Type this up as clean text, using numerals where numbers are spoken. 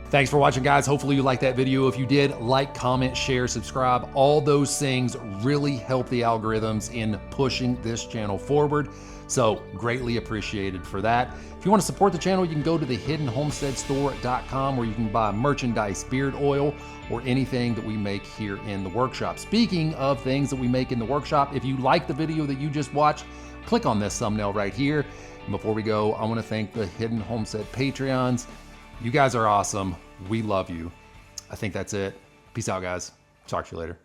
Thanks for watching, guys. Hopefully you liked that video. If you did, like, comment, share, subscribe. All those things really help the algorithms in pushing this channel forward. So greatly appreciated for that. If you want to support the channel, you can go to the hiddenhomesteadstore.com where you can buy merchandise, beard oil, or anything that we make here in the workshop. Speaking of things that we make in the workshop, if you like the video that you just watched, click on this thumbnail right here. And before we go, I want to thank the Hidden Homestead Patreons. You guys are awesome. We love you. I think that's it. Peace out, guys. Talk to you later.